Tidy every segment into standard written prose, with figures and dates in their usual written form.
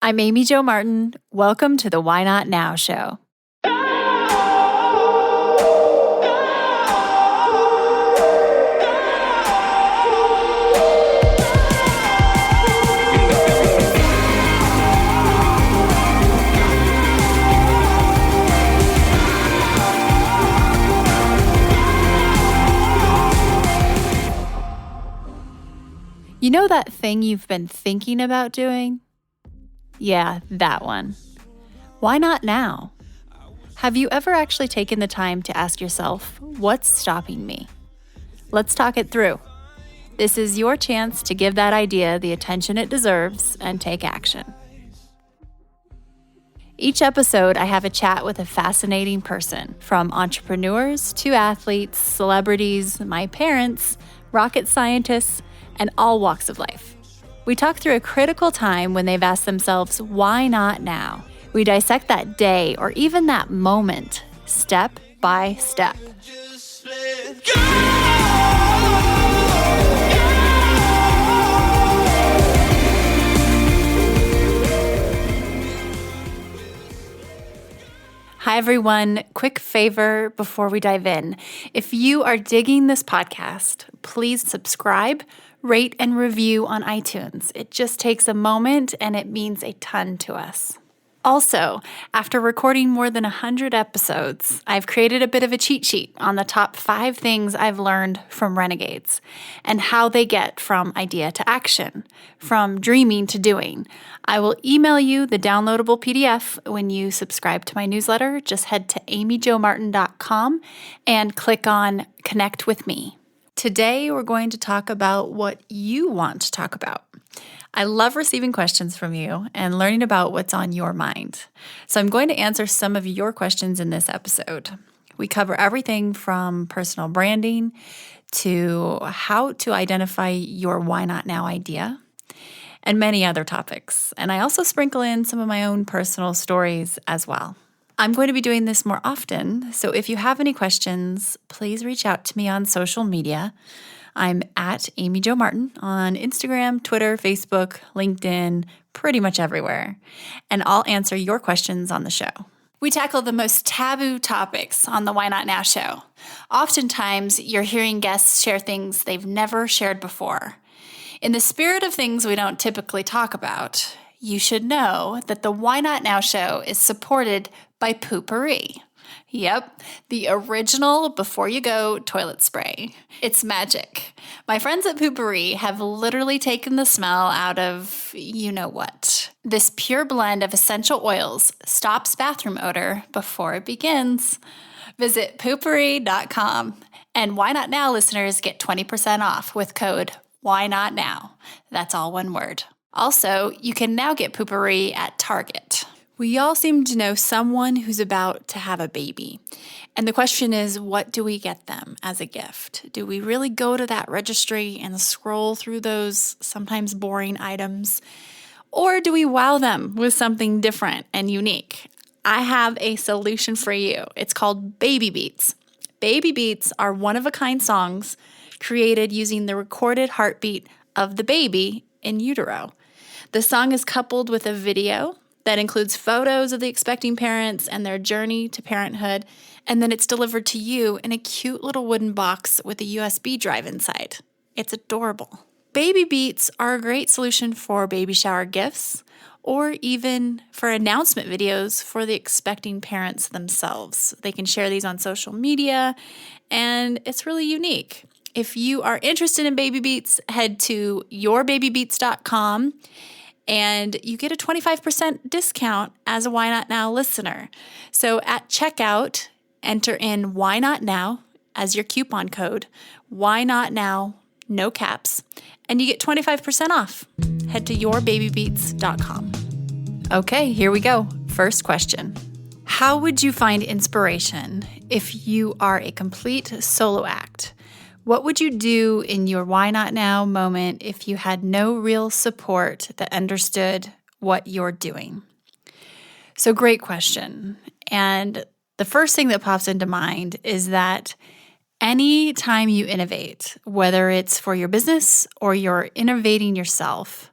I'm Amy Jo Martin. Welcome to the Why Not Now show. You know that thing you've been thinking about doing? Yeah, that one. Why not now? Have you ever actually taken the time to ask yourself, what's stopping me? Let's talk it through. This is your chance to give that idea the attention it deserves and take action. Each episode, I have a chat with a fascinating person, from entrepreneurs to athletes, celebrities, my parents, rocket scientists, and all walks of life. We talk through a critical time when they've asked themselves, why not now? We dissect that day or even that moment, step by step. Hi, everyone. Quick favor before we dive in. If you are digging this podcast, please subscribe, rate, and review on iTunes. It just takes a moment and it means a ton to us. Also, after recording more than 100 episodes, I've created a bit of a cheat sheet on the top 5 things I've learned from renegades and how they get from idea to action, from dreaming to doing. I will email you the downloadable PDF when you subscribe to my newsletter. Just head to amyjomartin.com and click on Connect with Me. Today, we're going to talk about what you want to talk about. I love receiving questions from you and learning about what's on your mind. So I'm going to answer some of your questions in this episode. We cover everything from personal branding to how to identify your why not now idea and many other topics. And I also sprinkle in some of my own personal stories as well. I'm going to be doing this more often, so if you have any questions, please reach out to me on social media. I'm at Amy Jo Martin on Instagram, Twitter, Facebook, LinkedIn, pretty much everywhere. And I'll answer your questions on the show. We tackle the most taboo topics on the Why Not Now show. Oftentimes, you're hearing guests share things they've never shared before. In the spirit of things we don't typically talk about, you should know that the Why Not Now show is supported by Poo-Pourri. Yep, the original before you go toilet spray. It's magic. My friends at Poo-Pourri have literally taken the smell out of you know what. This pure blend of essential oils stops bathroom odor before it begins. Visit poopourri.com, and Why Not Now listeners get 20% off with code WHYNOTNOW. That's all one word. Also, you can now get Poo-Pourri at Target. We all seem to know someone who's about to have a baby. And the question is, what do we get them as a gift? Do we really go to that registry and scroll through those sometimes boring items? Or do we wow them with something different and unique? I have a solution for you. It's called Baby Beats. Baby Beats are one-of-a-kind songs created using the recorded heartbeat of the baby in utero. The song is coupled with a video that includes photos of the expecting parents and their journey to parenthood, and then it's delivered to you in a cute little wooden box with a USB drive inside. It's adorable. Baby Beats are a great solution for baby shower gifts, or even for announcement videos for the expecting parents themselves. They can share these on social media, and it's really unique. If you are interested in Baby Beats, head to yourbabybeats.com, and you get a 25% discount as a Why Not Now listener. So at checkout, enter in Why Not Now as your coupon code, Why Not Now, no caps, and you get 25% off. Head to yourbabybeats.com. Okay, here we go. First question. How would you find inspiration if you are a complete solo act? What would you do in your why not now moment if you had no real support that understood what you're doing? So great question. And the first thing that pops into mind is that any time you innovate, whether it's for your business or you're innovating yourself,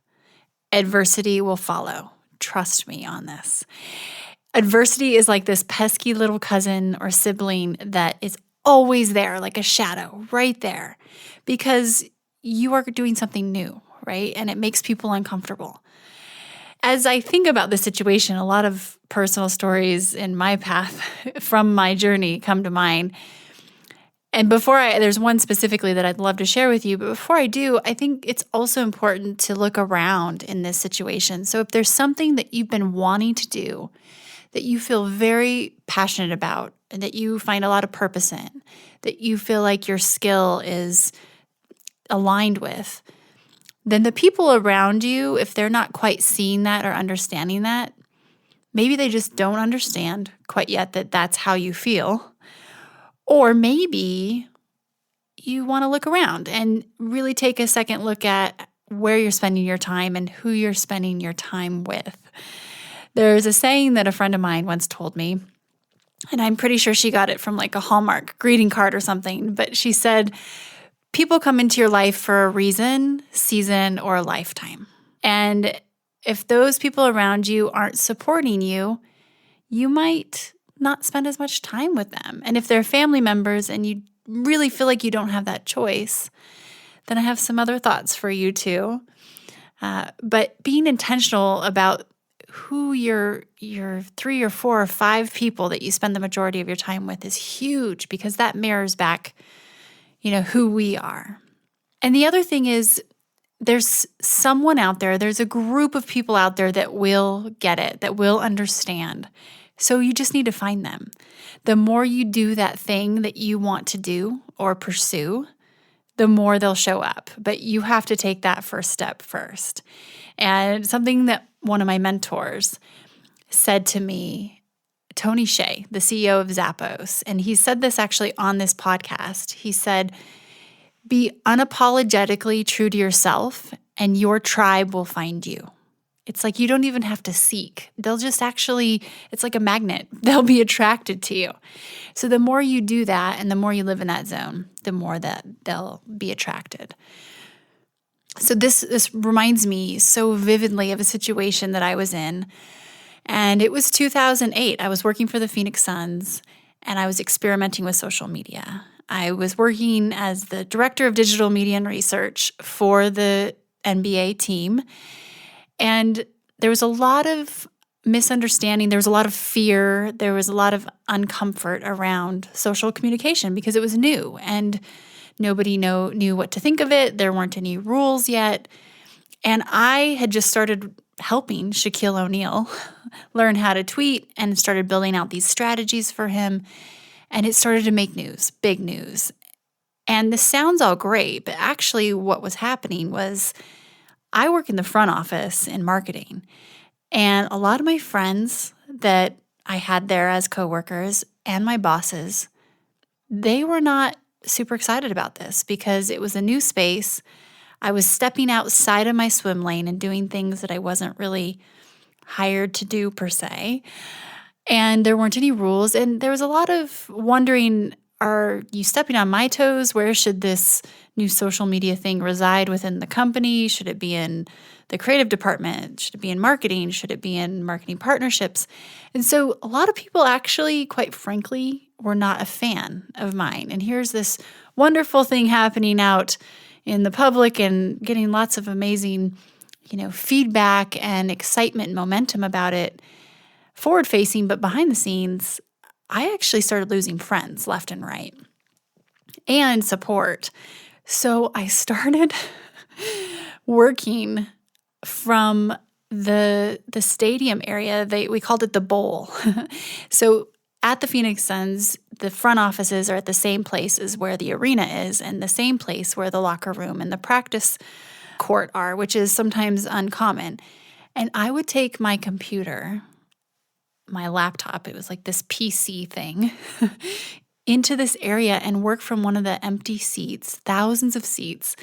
adversity will follow. trust me on this. Adversity is like this pesky little cousin or sibling that is always there, like a shadow right there, because you are doing something new, right? And it makes people uncomfortable. As I think about this situation, a lot of personal stories in my path from my journey come to mind. And there's one specifically that I'd love to share with you. But before I do, I think it's also important to look around in this situation. So if there's something that you've been wanting to do, that you feel very passionate about, and that you find a lot of purpose in, that you feel like your skill is aligned with, then the people around you, if they're not quite seeing that or understanding that, maybe they just don't understand quite yet that that's how you feel. Or maybe you want to look around and really take a second look at where you're spending your time and who you're spending your time with. There's a saying that a friend of mine once told me, and I'm pretty sure she got it from like a Hallmark greeting card or something, but she said, people come into your life for a reason, season, or a lifetime. And if those people around you aren't supporting you, you might not spend as much time with them. And if they're family members and you really feel like you don't have that choice, then I have some other thoughts for you too. But being intentional about who your 3 or 4 or 5 people that you spend the majority of your time with is huge, because that mirrors back who we are. And the other thing is, there's someone out there, there's a group of people out there that will get it, that will understand. So you just need to find them. The more you do that thing that you want to do or pursue, the more they'll show up. But you have to take that first step first. And something that one of my mentors said to me, Tony Hsieh, the CEO of Zappos, and he said this actually on this podcast. He said, be unapologetically true to yourself and your tribe will find you. It's like you don't even have to seek. They'll just it's like a magnet. They'll be attracted to you. So the more you do that and the more you live in that zone, the more that they'll be attracted. So this reminds me so vividly of a situation that I was in. And it was 2008. I was working for the Phoenix Suns, and I was experimenting with social media. I was working as the director of digital media and research for the NBA team. And there was a lot of misunderstanding. There was a lot of fear. There was a lot of uncomfort around social communication because it was new and nobody knew what to think of it. There weren't any rules yet. And I had just started helping Shaquille O'Neal learn how to tweet and started building out these strategies for him. And it started to make news, big news. And this sounds all great, but actually what was happening was I work in the front office in marketing. And a lot of my friends that I had there as coworkers and my bosses, they were not super excited about this because it was a new space. I was stepping outside of my swim lane and doing things that I wasn't really hired to do per se. And there weren't any rules. And there was a lot of wondering, are you stepping on my toes? Where should this new social media thing reside within the company? Should it be in the creative department? Should it be in marketing? Should it be in marketing partnerships? And so a lot of people actually, quite frankly, were not a fan of mine. And here's this wonderful thing happening out in the public and getting lots of amazing, feedback and excitement and momentum about it, forward facing, but behind the scenes, I actually started losing friends left and right and support. So I started working from the stadium area. We called it the bowl. So at the Phoenix Suns, the front offices are at the same place as where the arena is and the same place where the locker room and the practice court are, which is sometimes uncommon. And I would take my computer, my laptop, it was like this PC thing, into this area and work from one of the empty seats, thousands of seats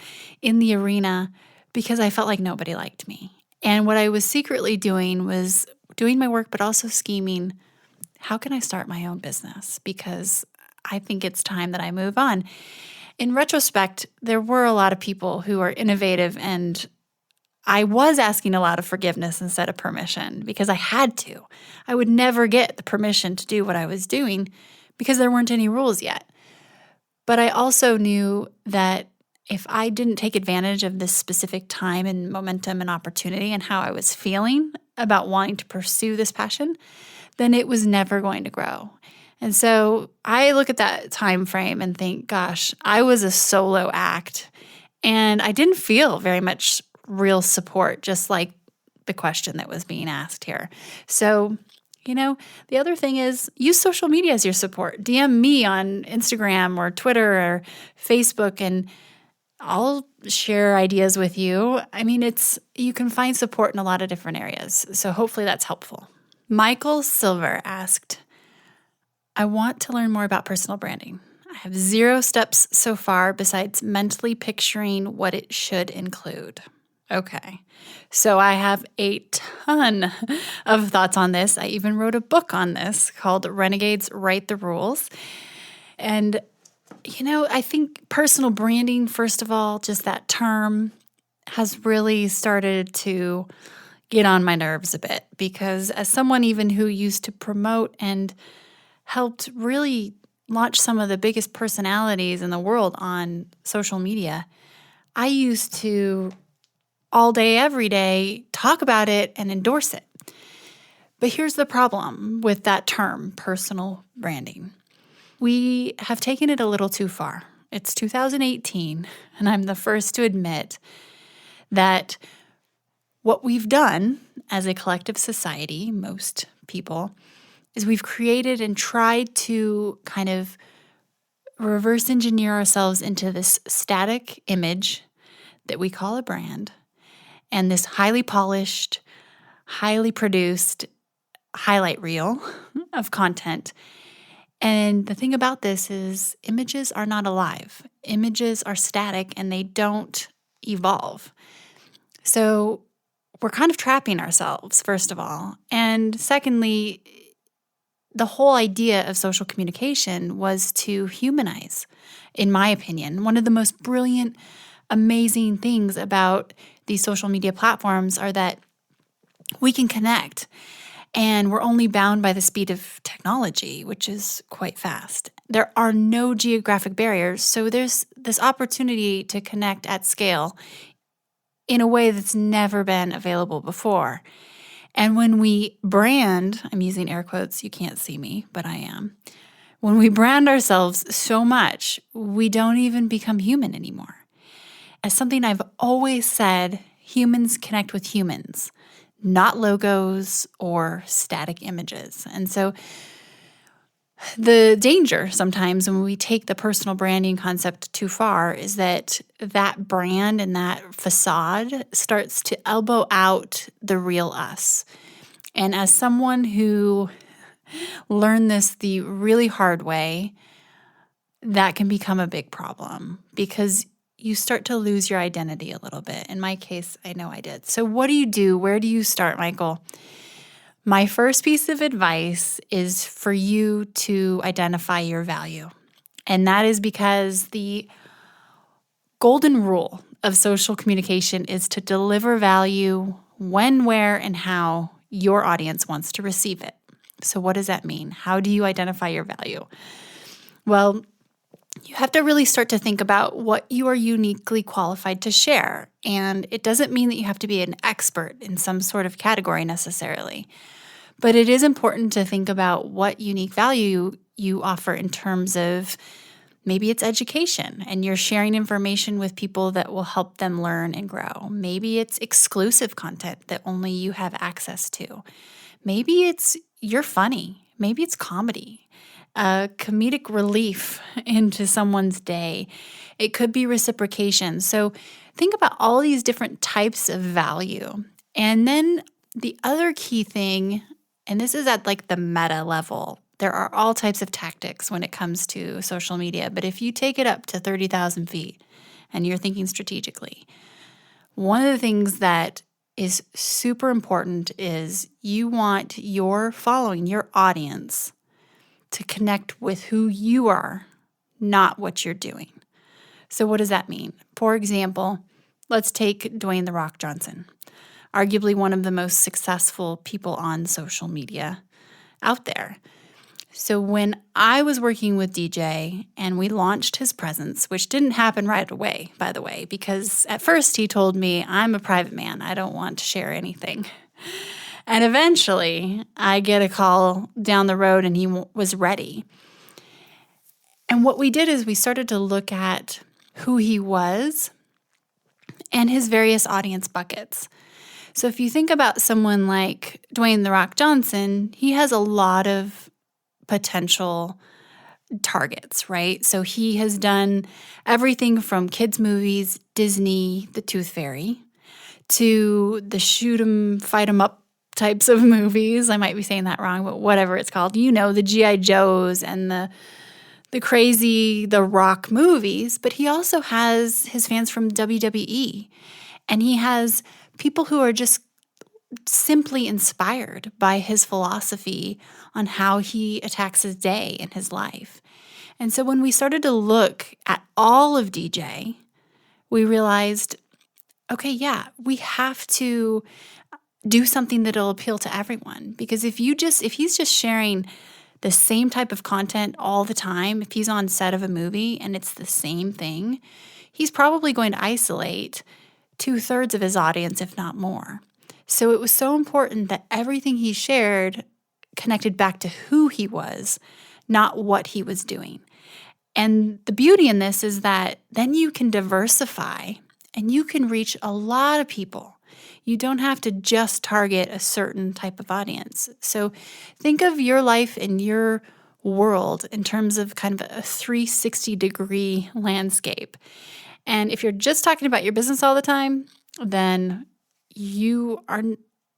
in the arena, because I felt like nobody liked me. And what I was secretly doing was doing my work, but also scheming, how can I start my own business? Because I think it's time that I move on. In retrospect, there were a lot of people who are innovative, and I was asking a lot of forgiveness instead of permission because I had to. I would never get the permission to do what I was doing because there weren't any rules yet. But I also knew that if I didn't take advantage of this specific time and momentum and opportunity and how I was feeling about wanting to pursue this passion, then it was never going to grow. And so I look at that time frame and think, gosh, I was a solo act and I didn't feel very much real support, just like the question that was being asked here. So, the other thing is use social media as your support. DM me on Instagram or Twitter or Facebook and I'll share ideas with you. I mean, you can find support in a lot of different areas. So hopefully that's helpful. Michael Silver asked, I want to learn more about personal branding. I have 0 steps so far besides mentally picturing what it should include. Okay, so I have a ton of thoughts on this. I even wrote a book on this called Renegades Write the Rules. And, I think personal branding, first of all, just that term has really started to get on my nerves a bit because as someone even who used to promote and helped really launch some of the biggest personalities in the world on social media, I used to all day, every day, talk about it and endorse it. But here's the problem with that term, personal branding. We have taken it a little too far. It's 2018, and I'm the first to admit that what we've done as a collective society, most people, is we've created and tried to kind of reverse engineer ourselves into this static image that we call a brand and this highly polished, highly produced highlight reel of content. And the thing about this is images are not alive. Images are static and they don't evolve. So we're kind of trapping ourselves, first of all. And secondly, the whole idea of social communication was to humanize, in my opinion. One of the most brilliant, amazing things about these social media platforms are that we can connect and we're only bound by the speed of technology, which is quite fast. There are no geographic barriers, so there's this opportunity to connect at scale in a way that's never been available before. And when we brand, I'm using air quotes, you can't see me, but I am. When we brand ourselves so much, we don't even become human anymore. As something I've always said, humans connect with humans, not logos or static images. And so the danger sometimes when we take the personal branding concept too far is that that brand and that facade starts to elbow out the real us. And as someone who learned this the really hard way, that can become a big problem because you start to lose your identity a little bit. In my case, I know I did. So what do you do? Where do you start, Michael? My first piece of advice is for you to identify your value. And that is because the golden rule of social communication is to deliver value when, where, and how your audience wants to receive it. So what does that mean? How do you identify your value? Well, you have to really start to think about what you are uniquely qualified to share. And it doesn't mean that you have to be an expert in some sort of category necessarily. But it is important to think about what unique value you offer in terms of maybe it's education and you're sharing information with people that will help them learn and grow. Maybe it's exclusive content that only you have access to. Maybe it's you're funny. Maybe it's comedy. Comedic relief into someone's day. It could be reciprocation. So think about all these different types of value. And then the other key thing, and this is at like the meta level, there are all types of tactics when it comes to social media. But if you take it up to 30,000 feet and you're thinking strategically, one of the things that is super important is you want your following, your audience, to connect with who you are, not what you're doing. So what does that mean? For example, let's take Dwayne "The Rock" Johnson, arguably one of the most successful people on social media out there. So when I was working with DJ and we launched his presence, which didn't happen right away, by the way, because at first he told me, I'm a private man. I don't want to share anything. And eventually I get a call down the road and he was ready. And what we did is we started to look at who he was and his various audience buckets. So if you think about someone like Dwayne "The Rock" Johnson, he has a lot of potential targets, right? So he has done everything from kids' movies, Disney, The Tooth Fairy, to the shoot 'em, fight 'em up types of movies. I might be saying that wrong, but whatever it's called. You know, the G.I. Joes and the crazy The Rock movies. But he also has his fans from WWE. And he has people who are just simply inspired by his philosophy on how he attacks his day and his life. And so when we started to look at all of DJ, we realized, okay, yeah, we have to do something that'll appeal to everyone. Because if he's just sharing the same type of content all the time, if he's on set of a movie and it's the same thing, he's probably going to isolate 2/3 of his audience, if not more. So it was so important that everything he shared connected back to who he was, not what he was doing. And the beauty in this is that then you can diversify and you can reach a lot of people. You don't have to just target a certain type of audience. So think of your life and your world in terms of kind of a 360-degree landscape. And if you're just talking about your business all the time, then you are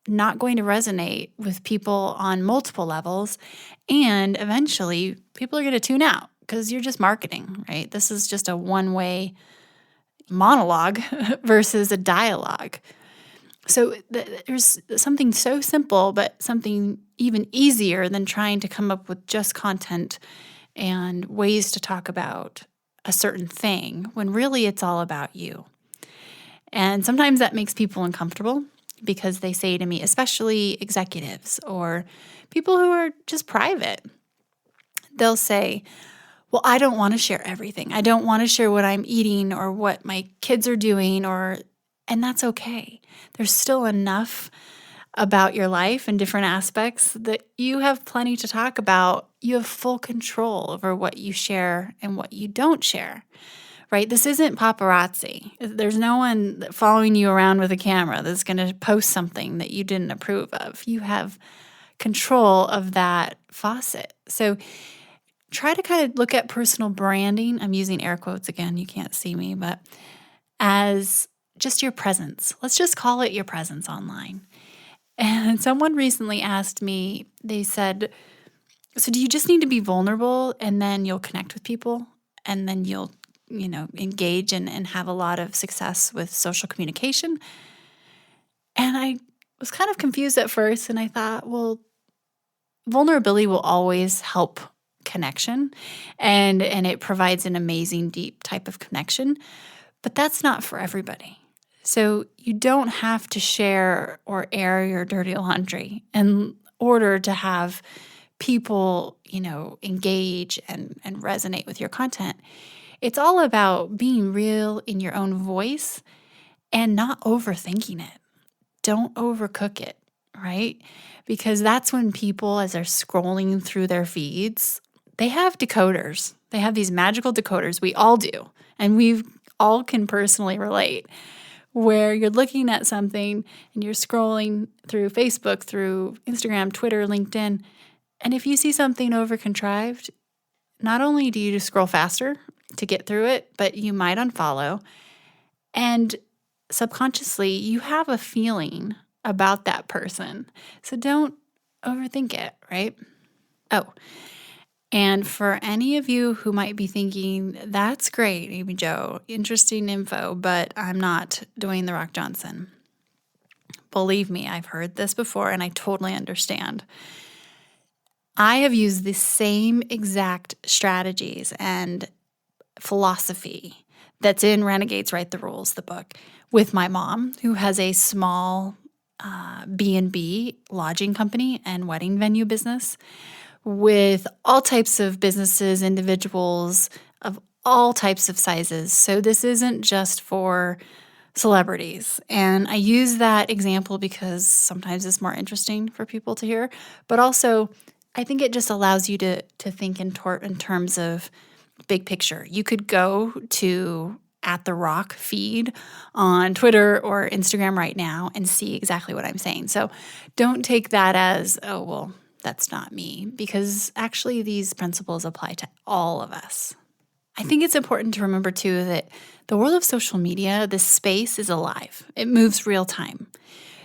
not going to resonate with people on multiple levels. And eventually, people are going to tune out because you're just marketing, right? This is just a one-way monologue versus a dialogue. So there's something so simple, but something even easier than trying to come up with just content and ways to talk about a certain thing when really it's all about you. And sometimes that makes people uncomfortable because they say to me, especially executives or people who are just private, they'll say, well, I don't want to share everything. I don't want to share what I'm eating or what my kids are doing, and that's okay. There's still enough about your life and different aspects that you have plenty to talk about. You have full control over what you share and what you don't share, right? This isn't paparazzi. There's no one following you around with a camera that's going to post something that you didn't approve of. You have control of that faucet. So try to kind of look at personal branding. I'm using air quotes again. You can't see me, but as just your presence. Let's just call it your presence online. And someone recently asked me, they said, so do you just need to be vulnerable and then you'll connect with people and then you'll, engage and have a lot of success with social communication? And I was kind of confused at first and I thought, well, vulnerability will always help connection and it provides an amazing deep type of connection, but that's not for everybody. So you don't have to share or air your dirty laundry in order to have people, engage and resonate with your content. It's all about being real in your own voice and not overthinking it. Don't overcook it, right? Because that's when people, as they're scrolling through their feeds, they have decoders. They have these magical decoders. We all do. And we all can personally relate, where you're looking at something and you're scrolling through Facebook, through Instagram, Twitter, LinkedIn. And if you see something over-contrived, not only do you just scroll faster to get through it, but you might unfollow. And subconsciously, you have a feeling about that person. So don't overthink it, right? Oh, and for any of you who might be thinking, that's great, Amy Jo, interesting info, but I'm not Dwayne "The Rock" Johnson. Believe me, I've heard this before and I totally understand. I have used the same exact strategies and philosophy that's in Renegades Write the Rules, the book, with my mom, who has a small B&B lodging company and wedding venue business with all types of businesses, individuals of all types of sizes. So this isn't just for celebrities. And I use that example because sometimes it's more interesting for people to hear, but also I think it just allows you to think in terms of big picture. You could go to at the Rock feed on Twitter or Instagram right now and see exactly what I'm saying. So don't take that as, oh, well, that's not me, because actually these principles apply to all of us. I think it's important to remember too that the world of social media, this space is alive. It moves real time.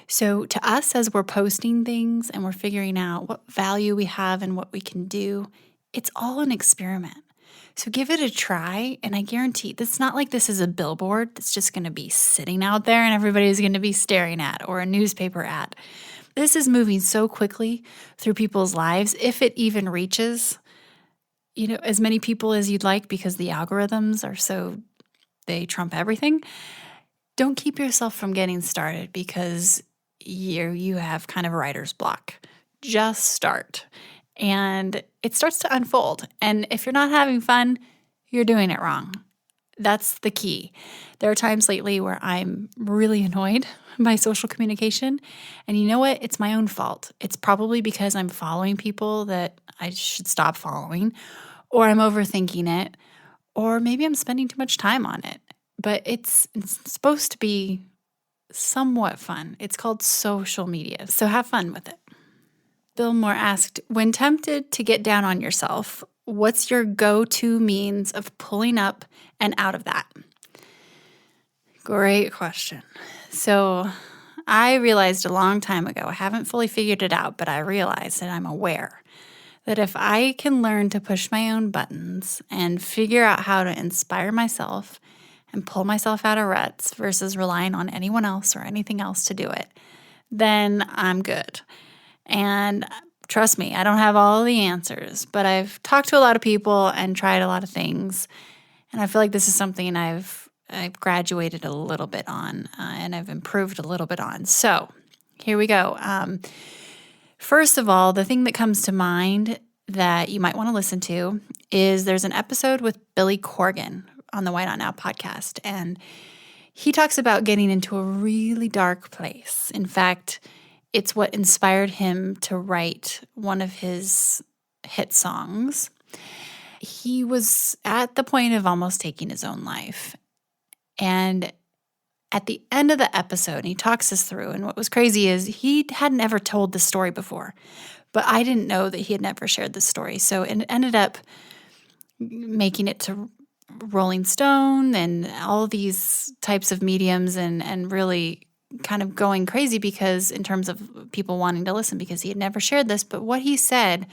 So to us, as we're posting things and we're figuring out what value we have and what we can do, it's all an experiment. So give it a try, and I guarantee it's not like this is a billboard that's just going to be sitting out there and everybody's going to be staring at, or a newspaper ad. This is moving so quickly through people's lives, if it even reaches, as many people as you'd like, because the algorithms are so, they trump everything. Don't keep yourself from getting started because you have kind of writer's block. Just start. And it starts to unfold. And if you're not having fun, you're doing it wrong. That's the key. There are times lately where I'm really annoyed by social communication. And you know what? It's my own fault. It's probably because I'm following people that I should stop following, or I'm overthinking it, or maybe I'm spending too much time on it. But it's supposed to be somewhat fun. It's called social media. So have fun with it. Bill Moore asked, when tempted to get down on yourself, what's your go-to means of pulling up and out of that? Great question. So I realized a long time ago, I haven't fully figured it out, but I realized that I'm aware that if I can learn to push my own buttons and figure out how to inspire myself and pull myself out of ruts versus relying on anyone else or anything else to do it, then I'm good. And trust me, I don't have all the answers, but I've talked to a lot of people and tried a lot of things. And I feel like this is something I've graduated a little bit on and I've improved a little bit on. So here we go. First of all, the thing that comes to mind that you might want to listen to is there's an episode with Billy Corgan on the Why Not Now podcast. And he talks about getting into a really dark place. In fact, it's what inspired him to write one of his hit songs. He was at the point of almost taking his own life. And at the end of the episode, he talks us through, and what was crazy is he hadn't ever told this story before, but I didn't know that he had never shared this story. So it ended up making it to Rolling Stone and all these types of mediums and really kind of going crazy because in terms of people wanting to listen because he had never shared this. But what he said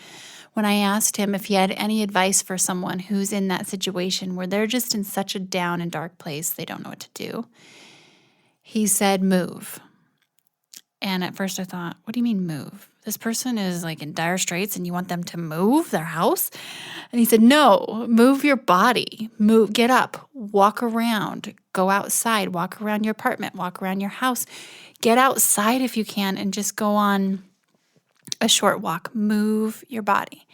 when I asked him if he had any advice for someone who's in that situation where they're just in such a down and dark place, they don't know what to do, he said, move. And at first I thought, what do you mean move? This person is like in dire straits and you want them to move their house? And he said, no, move your body, move, get up, walk around, go outside, walk around your apartment, walk around your house, get outside if you can and just go on a short walk, move your body.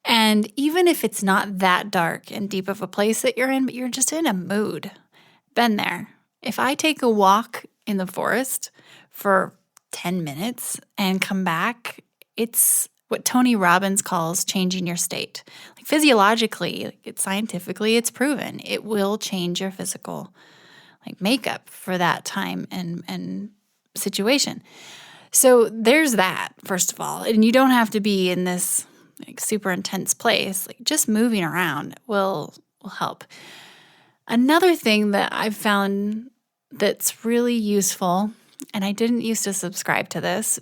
And even if it's not that dark and deep of a place that you're in, but you're just in a mood, been there. If I take a walk in the forest for 10 minutes and come back, it's what Tony Robbins calls changing your state. Like physiologically, scientifically, it's proven. It will change your physical makeup for that time and situation. So there's that, first of all. And you don't have to be in this super intense place. Just moving around will help. Another thing that I've found that's really useful, and I didn't used to subscribe to this,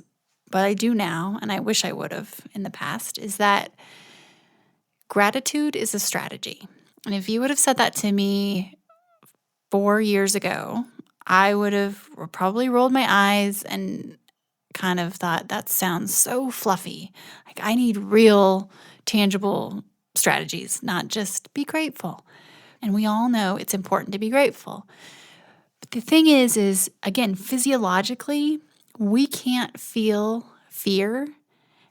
but I do now, and I wish I would have in the past, is that gratitude is a strategy. And if you would have said that to me 4 years ago, I would have probably rolled my eyes and kind of thought, that sounds so fluffy. I need real, tangible strategies, not just be grateful. And we all know it's important to be grateful. But the thing is again, physiologically, we can't feel fear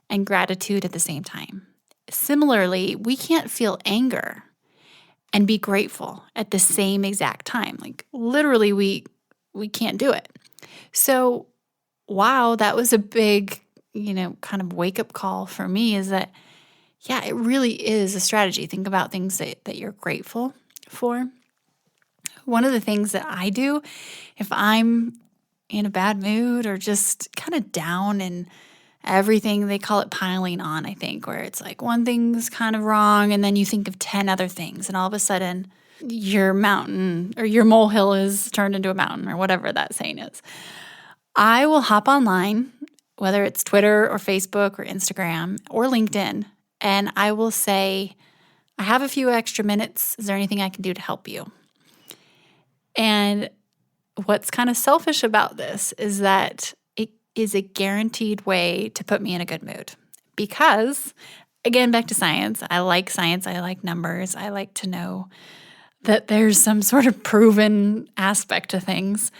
and gratitude at the same time. Similarly, we can't feel anger and be grateful at the same exact time. Like literally we can't do it. So, wow, that was a big, kind of wake up call for me, is that, yeah, it really is a strategy. Think about things that you're grateful for. One of the things that I do if I'm in a bad mood or just kind of down and everything, they call it piling on, I think, where it's like one thing's kind of wrong and then you think of 10 other things and all of a sudden your mountain or your molehill is turned into a mountain or whatever that saying is. I will hop online, whether it's Twitter or Facebook or Instagram or LinkedIn, and I will say, I have a few extra minutes. Is there anything I can do to help you? And what's kind of selfish about this is that it is a guaranteed way to put me in a good mood. Because, again, back to science. I like numbers. I like to know that there's some sort of proven aspect to things.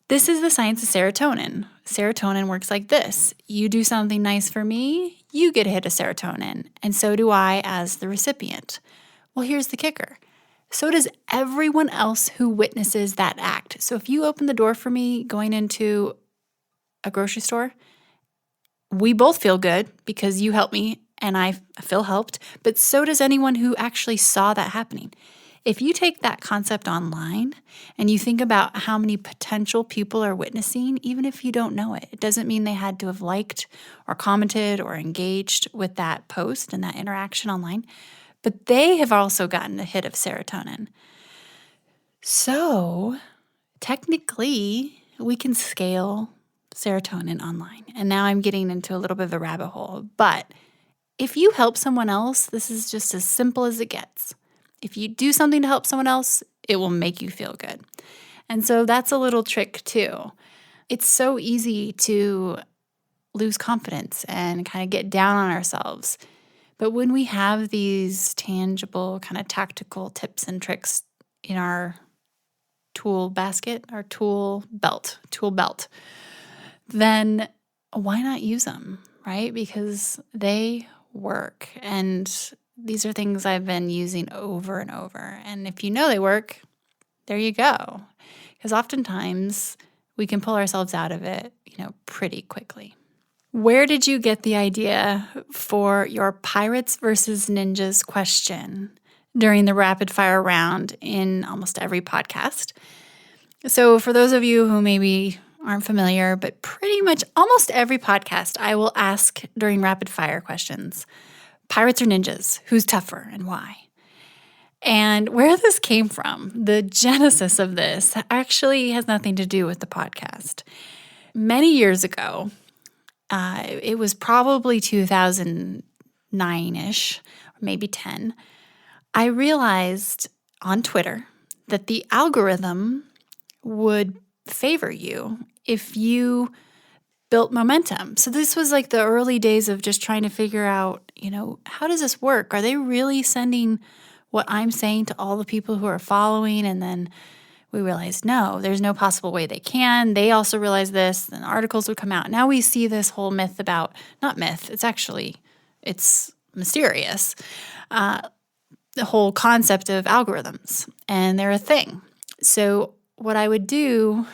This is the science of serotonin. Serotonin works like this. You do something nice for me, you get a hit of serotonin, and so do I as the recipient. Well, here's the kicker. So does everyone else who witnesses that act. So if you open the door for me going into a grocery store, we both feel good because you helped me and I feel helped, but so does anyone who actually saw that happening. If you take that concept online and you think about how many potential people are witnessing, even if you don't know it, it doesn't mean they had to have liked or commented or engaged with that post and that interaction online, but they have also gotten a hit of serotonin. So technically, we can scale serotonin online. And now I'm getting into a little bit of a rabbit hole. But if you help someone else, this is just as simple as it gets. If you do something to help someone else, it will make you feel good. And so that's a little trick too. It's so easy to lose confidence and kind of get down on ourselves. But when we have these tangible, kind of tactical tips and tricks in our tool basket, our tool belt, then why not use them, right? Because they work. And these are things I've been using over and over. And if you know they work, there you go. Because oftentimes we can pull ourselves out of it, pretty quickly. Where did you get the idea for your pirates versus ninjas question during the rapid fire round in almost every podcast? So for those of you who maybe aren't familiar, but pretty much almost every podcast, I will ask during rapid fire questions, pirates or ninjas, who's tougher and why? And where this came from, the genesis of this actually has nothing to do with the podcast. Many years ago, it was probably 2009-ish, or maybe 10, I realized on Twitter that the algorithm would favor you if you built momentum. So this was like the early days of just trying to figure out, how does this work? Are they really sending what I'm saying to all the people who are following? And then we realized, no, there's no possible way they can. They also realized this, and articles would come out. Now we see this whole myth about, not myth, it's mysterious, the whole concept of algorithms, and they're a thing. So what I would do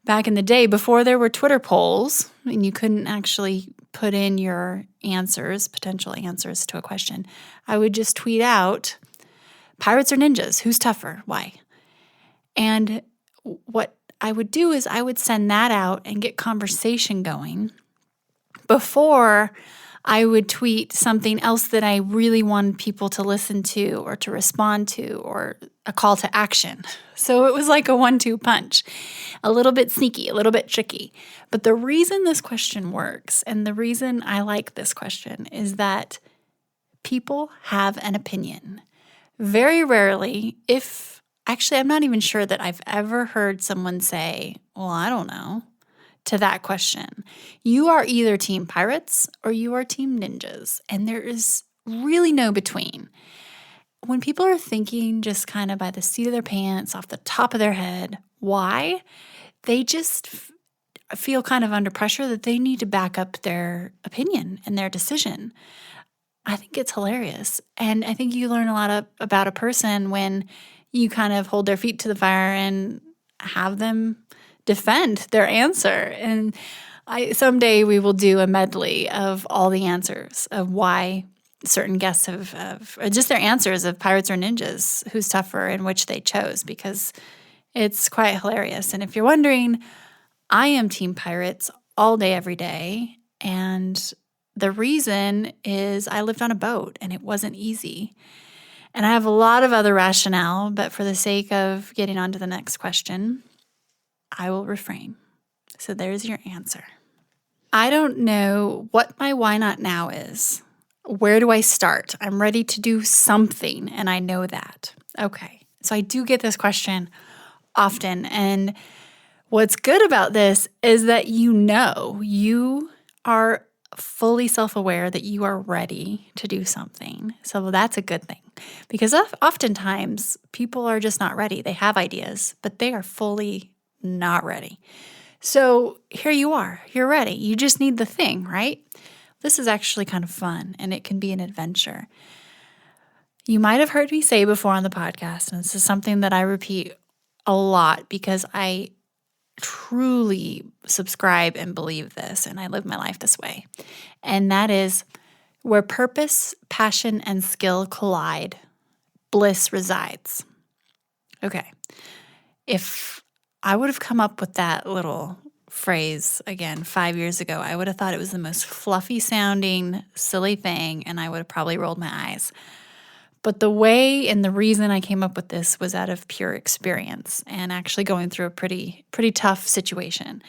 back in the day, before there were Twitter polls, and you couldn't actually put in your answers, potential answers to a question, I would just tweet out, pirates or ninjas, who's tougher, why? And what I would do is I would send that out and get conversation going before I would tweet something else that I really wanted people to listen to or to respond to, or a call to action. So it was like a 1-2 punch, a little bit sneaky, a little bit tricky. But the reason this question works, and the reason I like this question, is that people have an opinion. Very rarely, actually, I'm not even sure that I've ever heard someone say, well, I don't know, to that question. You are either team pirates or you are team ninjas, and there is really no between. when people are thinking just kind of by the seat of their pants, off the top of their head, why, they just feel kind of under pressure that they need to back up their opinion and their decision. I think it's hilarious. And I think you learn a lot about a person when you kind of hold their feet to the fire and have them defend their answer. And someday we will do a medley of all the answers of why certain guests have or just their answers of pirates or ninjas, who's tougher and which they chose, because it's quite hilarious. And if you're wondering, I am Team Pirates all day, every day. And the reason is I lived on a boat and it wasn't easy. And I have a lot of other rationale, but for the sake of getting on to the next question, I will refrain. So there's your answer. I don't know what my why not now is. Where do I start? I'm ready to do something, and I know that. Okay, so I do get this question often, and what's good about this is that you are fully self-aware that you are ready to do something. So that's a good thing, because oftentimes people are just not ready. They have ideas, but they are fully not ready. So here you are. You're ready. You just need the thing, right? This is actually kind of fun, and it can be an adventure. You might have heard me say before on the podcast, and this is something that I repeat a lot because I truly subscribe and believe this, and I live my life this way. And that is, where purpose, passion, and skill collide, bliss resides. Okay. If I would have come up with that little phrase again 5 years ago, I would have thought it was the most fluffy sounding, silly thing, and I would have probably rolled my eyes. But the way and the reason I came up with this was out of pure experience and actually going through a pretty tough situation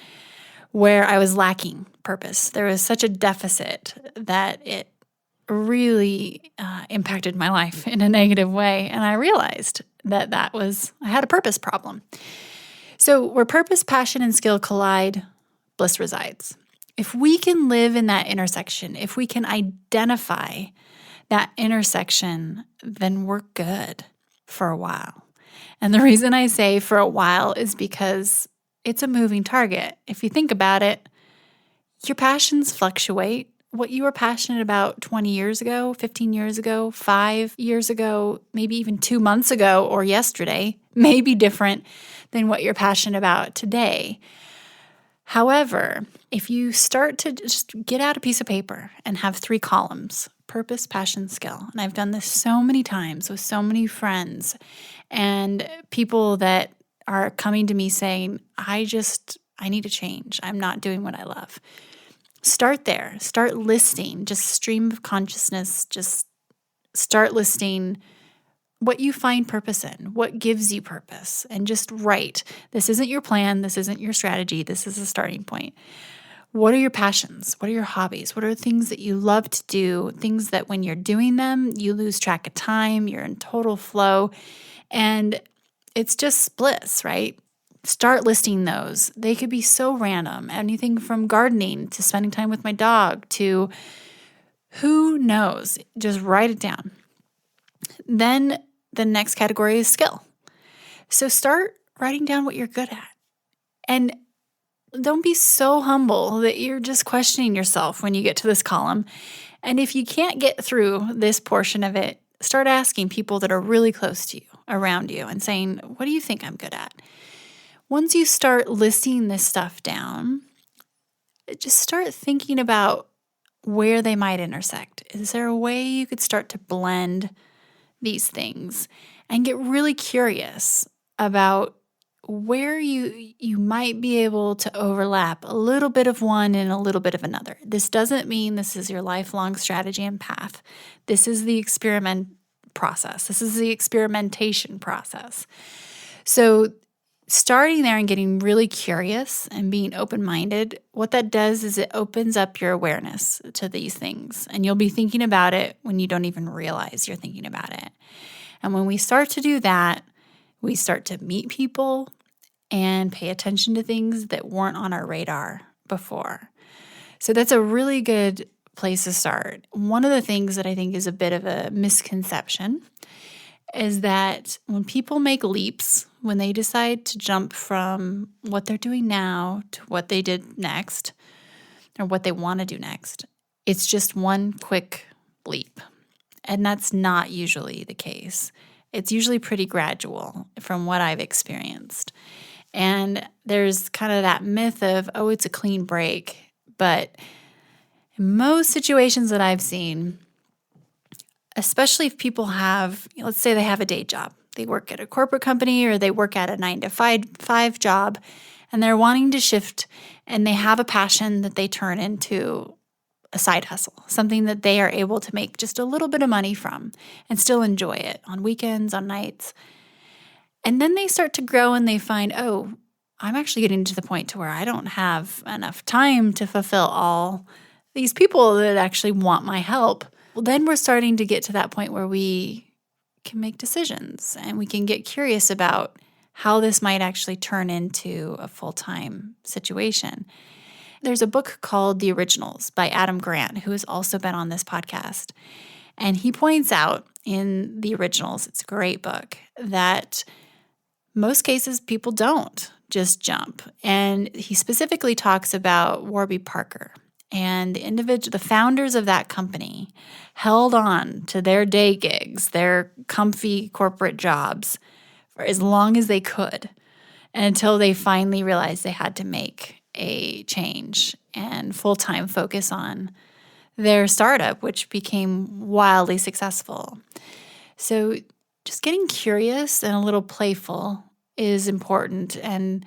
where I was lacking purpose. There was such a deficit that it really impacted my life in a negative way. And I realized that I had a purpose problem. So where purpose, passion, and skill collide, bliss resides. If we can live in that intersection, if we can identify that intersection, then we're good for a while. And the reason I say for a while is because it's a moving target. If you think about it, your passions fluctuate. What you were passionate about 20 years ago, 15 years ago, 5 years ago, maybe even 2 months ago or yesterday may be different than what you're passionate about today. However, if you start to just get out a piece of paper and have 3 columns, purpose, passion, skill, and I've done this so many times with so many friends and people that are coming to me saying, I need to change. I'm not doing what I love. Start there. Start listing, just stream of consciousness, just start listing what you find purpose in, what gives you purpose, and just write. This isn't your plan. This isn't your strategy. This is a starting point. What are your passions? What are your hobbies? What are the things that you love to do? Things that when you're doing them, you lose track of time, you're in total flow, and it's just bliss, right? Start listing those. They could be so random. Anything from gardening to spending time with my dog to who knows. Just write it down. Then the next category is skill. So start writing down what you're good at. And don't be so humble that you're just questioning yourself when you get to this column. And if you can't get through this portion of it, start asking people that are really close to you, around you, and saying, what do you think I'm good at? Once you start listing this stuff down, just start thinking about where they might intersect. Is there a way you could start to blend these things and get really curious about where you might be able to overlap a little bit of one and a little bit of another. This doesn't mean this is your lifelong strategy and path. This is the experiment process. This is the experimentation process. So starting there and getting really curious and being open-minded, what that does is it opens up your awareness to these things. And you'll be thinking about it when you don't even realize you're thinking about it. And when we start to do that, we start to meet people and pay attention to things that weren't on our radar before. So that's a really good place to start. One of the things that I think is a bit of a misconception is that when people make leaps, when they decide to jump from what they're doing now to what they did next or what they want to do next, it's just one quick leap. And that's not usually the case. It's usually pretty gradual from what I've experienced. And there's kind of that myth of, oh, it's a clean break. But in most situations that I've seen, especially if people have, let's say they have a day job, they work at a corporate company or they work at a 9-to-5 job, and they're wanting to shift and they have a passion that they turn into a side hustle, something that they are able to make just a little bit of money from and still enjoy it on weekends, on nights. And then they start to grow and they find, oh, I'm actually getting to the point to where I don't have enough time to fulfill all these people that actually want my help. Well, then we're starting to get to that point where we can make decisions and we can get curious about how this might actually turn into a full-time situation. There's a book called The Originals by Adam Grant, who has also been on this podcast. And he points out in The Originals, it's a great book, that most cases people don't just jump. And he specifically talks about Warby Parker. And the founders of that company held on to their day gigs, their comfy corporate jobs, for as long as they could until they finally realized they had to make a change and full-time focus on their startup, which became wildly successful. So just getting curious and a little playful is important. And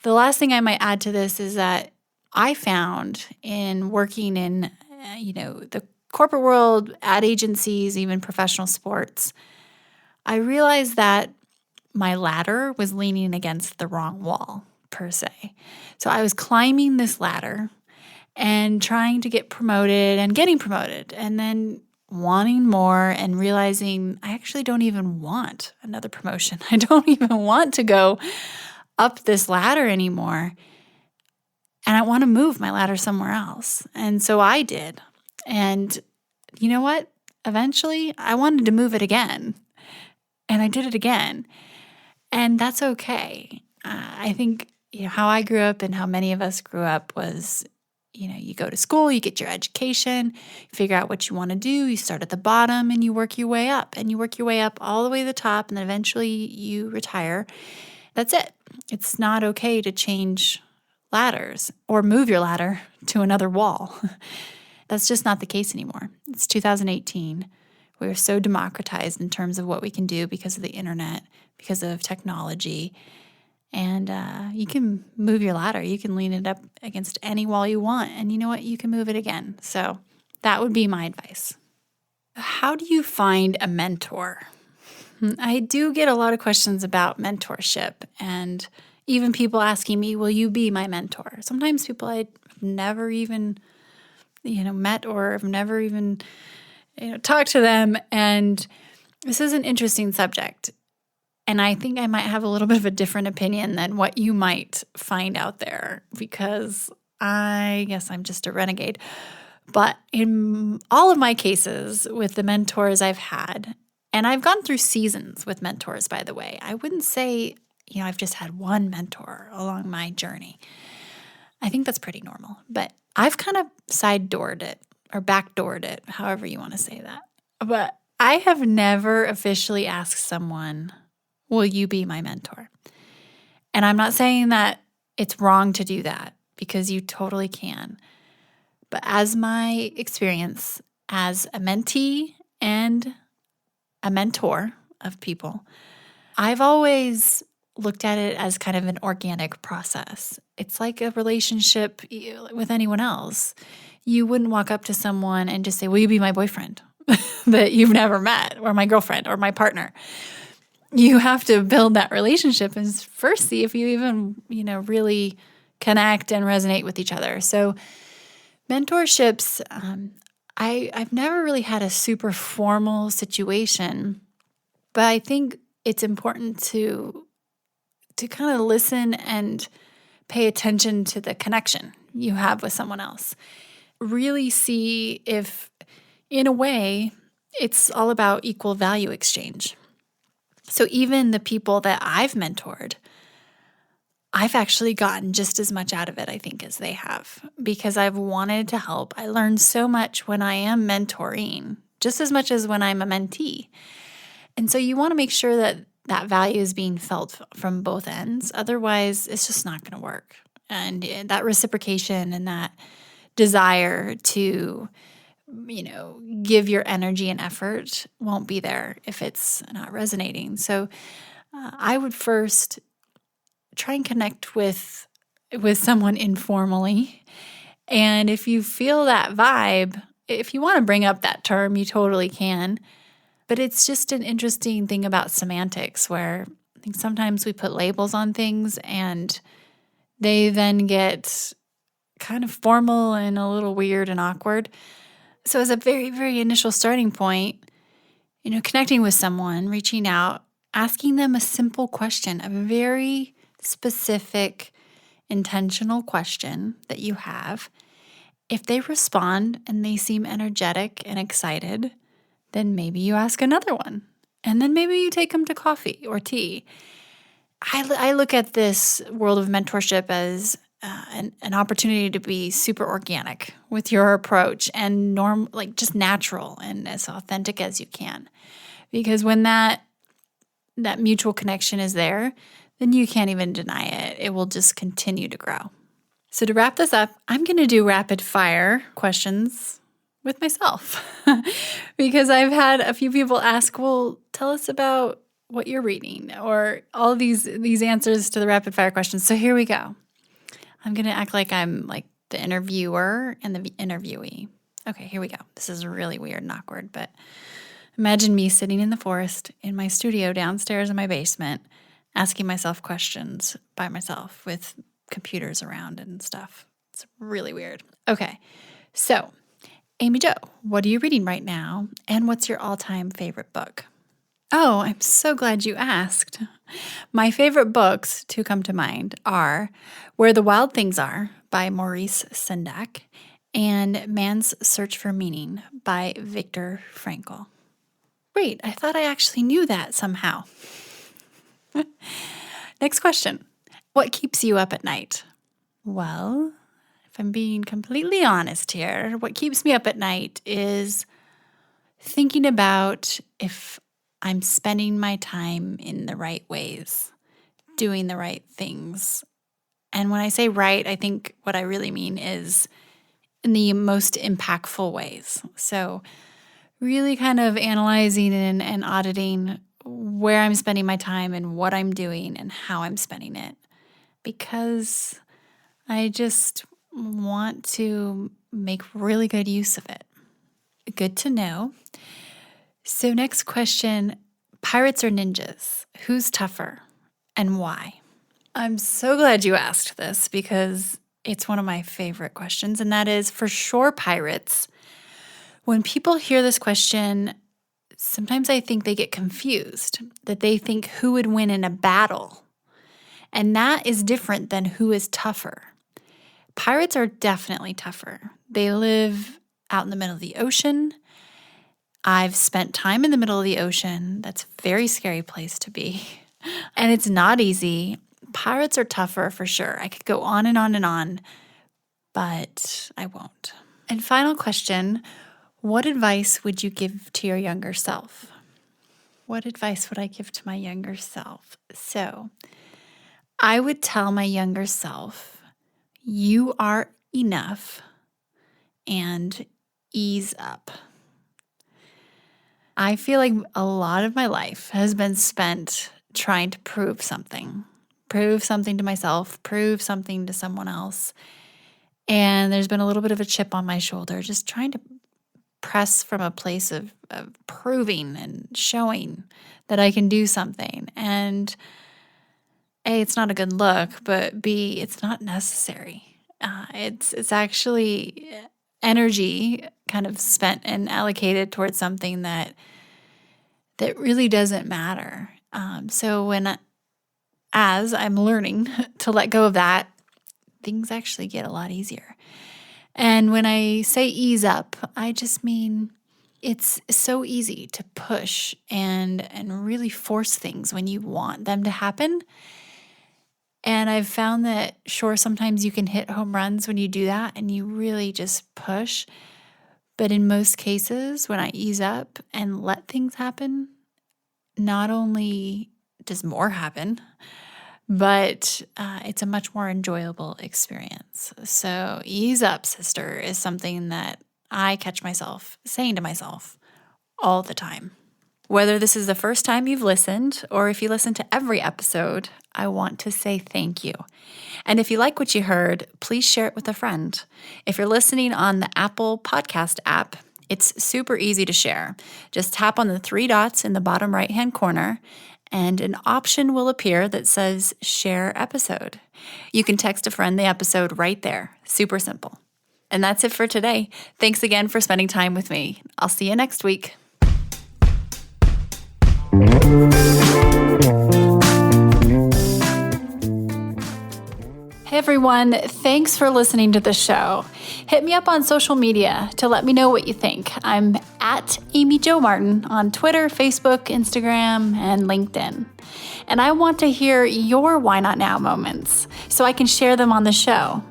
the last thing I might add to this is that I found in working in, the corporate world, ad agencies, even professional sports, I realized that my ladder was leaning against the wrong wall, per se. So I was climbing this ladder and trying to get promoted and getting promoted and then wanting more and realizing I actually don't even want another promotion. I don't even want to go up this ladder anymore. And I want to move my ladder somewhere else. And so I did. And you know what? Eventually, I wanted to move it again. And I did it again. And that's okay. I think how I grew up and how many of us grew up was, you go to school, you get your education, you figure out what you want to do, you start at the bottom and you work your way up. And you work your way up all the way to the top and then eventually you retire. That's it. It's not okay to change ladders or move your ladder to another wall. That's just not the case anymore. It's 2018. We are so democratized in terms of what we can do because of the internet, because of technology. And you can move your ladder. You can lean it up against any wall you want. And you know what? You can move it again. So that would be my advice. How do you find a mentor? I do get a lot of questions about mentorship and even people asking me, will you be my mentor? Sometimes people I've never even, met or have never even, talked to them. And this is an interesting subject. And I think I might have a little bit of a different opinion than what you might find out there because I guess I'm just a renegade. But in all of my cases with the mentors I've had, and I've gone through seasons with mentors, by the way, I wouldn't say I've just had one mentor along my journey. I think that's pretty normal. But I've kind of side-doored it or back-doored it, however you want to say that. But I have never officially asked someone, will you be my mentor? And I'm not saying that it's wrong to do that because you totally can. But as my experience as a mentee and a mentor of people, I've always looked at it as kind of an organic process. It's like a relationship with anyone else. You wouldn't walk up to someone and just say, will you be my boyfriend that you've never met, or my girlfriend or my partner? You have to build that relationship and first see if you even, really connect and resonate with each other. So mentorships, I've never really had a super formal situation, but I think it's important to kind of listen and pay attention to the connection you have with someone else. Really see if, in a way, it's all about equal value exchange. So even the people that I've mentored, I've actually gotten just as much out of it, I think, as they have, because I've wanted to help. I learn so much when I am mentoring, just as much as when I'm a mentee. And so you want to make sure that that value is being felt from both ends. Otherwise, it's just not going to work. And that reciprocation and that desire to, give your energy and effort won't be there if it's not resonating. So I would first try and connect with someone informally. And if you feel that vibe, if you want to bring up that term, you totally can. But it's just an interesting thing about semantics where I think sometimes we put labels on things and they then get kind of formal and a little weird and awkward. So as a very, very initial starting point, connecting with someone, reaching out, asking them a simple question, a very specific, intentional question that you have. If they respond and they seem energetic and excited, then maybe you ask another one. And then maybe you take them to coffee or tea. I look at this world of mentorship as an opportunity to be super organic with your approach and just natural and as authentic as you can. Because when that mutual connection is there, then you can't even deny it. It will just continue to grow. So to wrap this up, I'm going to do rapid fire questions with myself because I've had a few people ask, well, tell us about what you're reading or all these answers to the rapid fire questions. So here we go. I'm going to act like I'm like the interviewer and the interviewee. Okay, here we go. This is really weird and awkward, but imagine me sitting in the forest in my studio downstairs in my basement, asking myself questions by myself with computers around and stuff. It's really weird. Okay, so Amy Jo, what are you reading right now? And what's your all-time favorite book? Oh, I'm so glad you asked. My favorite books to come to mind are Where the Wild Things Are by Maurice Sendak and Man's Search for Meaning by Viktor Frankl. Wait, I thought I actually knew that somehow. Next question. What keeps you up at night? Well, if I'm being completely honest here, what keeps me up at night is thinking about if I'm spending my time in the right ways, doing the right things. And when I say right, I think what I really mean is in the most impactful ways. So really kind of analyzing and auditing where I'm spending my time and what I'm doing and how I'm spending it. Because I just want to make really good use of it. Good to know. So next question, pirates or ninjas? Who's tougher and why? I'm so glad you asked this because it's one of my favorite questions, and that is for sure pirates. When people hear this question, sometimes I think they get confused, that they think who would win in a battle. And that is different than who is tougher. Pirates are definitely tougher. They live out in the middle of the ocean. I've spent time in the middle of the ocean. That's a very scary place to be. And it's not easy. Pirates are tougher for sure. I could go on and on and on, but I won't. And final question, what advice would you give to your younger self? What advice would I give to my younger self? So I would tell my younger self, you are enough and ease up. I feel like a lot of my life has been spent trying to prove something to myself, prove something to someone else. And there's been a little bit of a chip on my shoulder, just trying to press from a place of proving and showing that I can do something. And A, it's not a good look, but B, it's not necessary. It's actually energy kind of spent and allocated towards something that really doesn't matter. So as I'm learning to let go of that, things actually get a lot easier. And when I say ease up, I just mean It's so easy to push and really force things when you want them to happen. And I've found that, sure, sometimes you can hit home runs when you do that and you really just push. But in most cases, when I ease up and let things happen, not only does more happen, but it's a much more enjoyable experience. So ease up, sister, is something that I catch myself saying to myself all the time. Whether this is the first time you've listened or if you listen to every episode, I want to say thank you. And if you like what you heard, please share it with a friend. If you're listening on the Apple Podcast app, it's super easy to share. Just tap on the 3 dots in the bottom right-hand corner, and an option will appear that says Share Episode. You can text a friend the episode right there. Super simple. And that's it for today. Thanks again for spending time with me. I'll see you next week. Hey everyone, thanks for listening to the show. Hit me up on social media to let me know what you think. I'm at Amy Jo Martin on Twitter, Facebook, Instagram, and LinkedIn. And I want to hear your Why Not Now moments so I can share them on the show.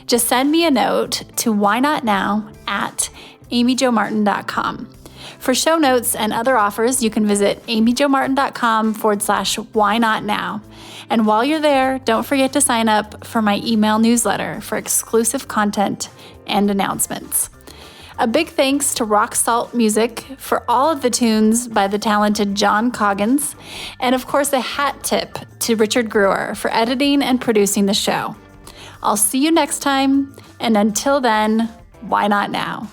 Just send me a note to whynotnow@amyjomartin.com. For show notes and other offers, you can visit amyjomartin.com/whynotnow. And while you're there, don't forget to sign up for my email newsletter for exclusive content and announcements. A big thanks to Rock Salt Music for all of the tunes by the talented John Coggins. And of course, a hat tip to Richard Brewer for editing and producing the show. I'll see you next time. And until then, why not now?